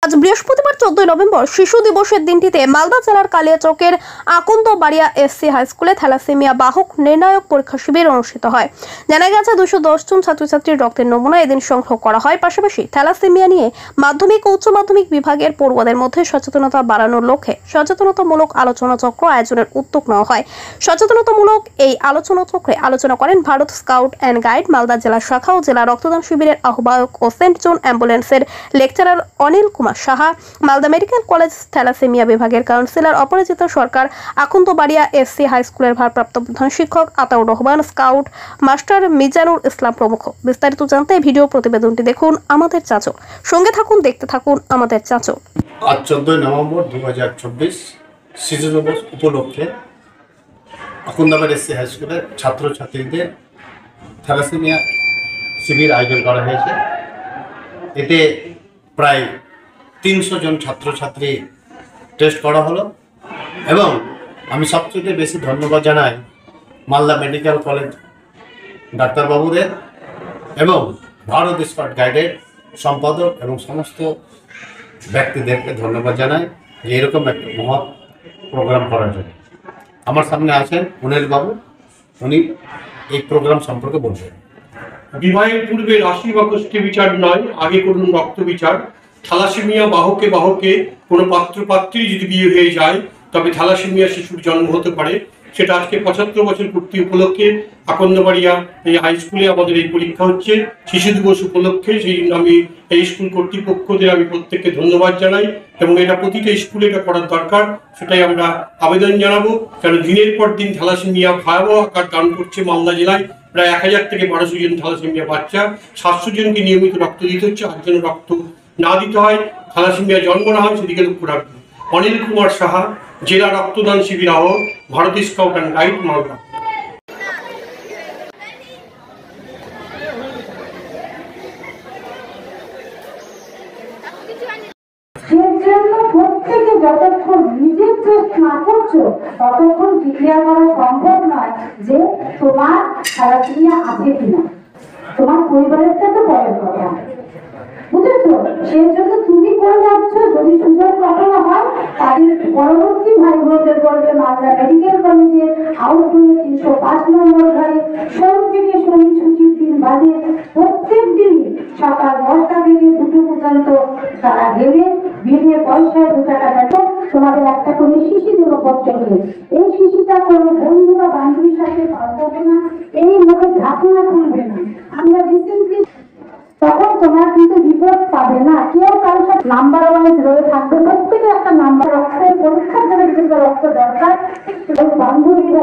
আজ বৃহস্পতিবার 14 নভেম্বর শিশু দিবসের দিনটিতে মালদা জেলার কালিয়াচকের আকন্দবাড়িয়া এসসি হাই স্কুলে থ্যালাসেমিয়া বাহক নির্ণায়ক পরীক্ষা শিবির অনুষ্ঠিত হয়। জানা গেছে 210 জন ছাত্রছাত্রীর রক্তের নমুনা এদিন সংগ্রহ করা হয়। পাশাপাশি থ্যালাসেমিয়া নিয়ে মাধ্যমিক ও উচ্চ মাধ্যমিক বিভাগের পড়ুয়াদের মধ্যে সচেতনতা বাড়ানোর লক্ষ্যে সচেতনতামূলক আলোচনা চক্র আয়োজনের উদ্যোগ নেওয়া হয়। সচেতনতামূলক এই আলোচনা চক্রে আলোচনা করেন Bharat scout and guide Malda জেলা শাখা ও জেলা রক্তদান শিবিরের আহ্বায়ক ও সেন্ট জন অ্যাম্বুলেন্সের lecturer Anil Kumar Saha, Malda medical college thalassaemia বিভাগের councillor Aparajita Sarkar, Akandabaria SC high স্কুলের ভারপ্রাপ্ত প্রধান শিক্ষক আতাউর রহমান, স্কাউট মাস্টার মিজানুর ইসলাম প্রমুখ। বিস্তারিত জানতে ভিডিও প্রতিবেদনটি দেখুন আমাদের চাচল। সঙ্গে থাকুন, দেখতে থাকুন আমাদের চাচল। আজ 14 নভেম্বর 2024 শিশু দিবস উপলক্ষে আকন্দবাড়ি এসসি হাই স্কুলের ছাত্রছাত্রীদের থ্যালাসেমিয়া শিবির আয়োজন করা হয়েছে। এতে প্রায় 300 জন ছাত্রছাত্রী টেস্ট করা হলো এবং আমি সবচেয়ে বেশি ধন্যবাদ জানাই মালদা মেডিকেল কলেজ ডাক্তারবাবুদের এবং ভারত স্কাউট গাইডের সম্পাদক এবং সমস্ত ব্যক্তিদেরকে ধন্যবাদ জানাই যে এরকম একটা মহৎ প্রোগ্রাম করার জন্য। আমার সামনে আছেন অনিল বাবু, উনি এই প্রোগ্রাম সম্পর্কে বলবেন। বিবাহের পূর্বে রাশি বা গোষ্ঠী বিচার নয়, আগে করুন রক্ত বিচার। থ্যালাসেমিয়া বাহকে বাহকে কোনো পাত্র পাত্রী যদি বিয়ে হয়ে যায় তবে থ্যালাসেমিয়া শিশুর জন্ম হতে পারে। সেটা আজকে 75 বছর পূর্তি উপলক্ষে আকন্দবাড়িয়া এই হাই স্কুলে আমাদের এই পরীক্ষা হচ্ছে শিশু দিবস উপলক্ষে। সেই জন্য আমি এই স্কুল কর্তৃপক্ষদের আমি প্রত্যেককে ধন্যবাদ জানাই এবং এটা প্রতিটা স্কুলে এটা করার দরকার, সেটাই আমরা আবেদন জানাবো। কারণ দিনের পর দিন থ্যালাসেমিয়া ভয়াবহ আকার ধারণ করছে। মালদা জেলায় প্রায় 1000 থেকে 1200 জন থ্যালাসেমিয়া বাচ্চা, 700 জনকে নিয়মিত রক্ত দিতে হচ্ছে। আর যেন রক্ত না দিতে হয়, থ্যালাসেমিয়া জন্ম না হয় সেদিকে লক্ষ্য রাখবে। অনিল কুমার সাহা, জেলা রক্তদান শিবির আহ্বায়ক, Bharat scout and guide Malda. প্রত্যেকে যতক্ষণ নিজের টেস্ট না করছো ততক্ষণ ক্লিয়ার করা সম্ভব নয় যে তোমার থ্যালাসেমিয়া আছে কিনা। তোমার পরিবারেরটা তো পরের কথা, বুঝেছো? সেই জন্য তুমি করে যাচ্ছ। যদি সুযোগ কখনো হয় তাদের পরবর্তী ভাই বোনদের বলবে মালদা মেডিকেল কলেজে আউটডোরে 305 নম্বর ঘরে সোম থেকে শনি ছুটির দিন বাদে প্রত্যেক দিন সকাল 10টা থেকে 2টো পর্যন্ত তারা গেলে বিনে পয়সায় 2 টাকা দেখো তোমাদের একটা করে শিশি দেবো প্রত্যেকে। এই শিশিটা কোনো বন্ধু বা বান্ধবীর সাথে পাল্টাবে না, এই মুখে ঢাকনা খুলবে না। আমরা রিসেন্টলি তখন তোমার কিন্তু রিপোর্ট পাবে না, কেউ কারোর সাথে নাম্বার ওয়াইজ রয়ে থাকবে। প্রত্যেকে একটা নাম্বার রক্তের পরীক্ষার জন্য রক্ত দরকার। বান্ধবী বা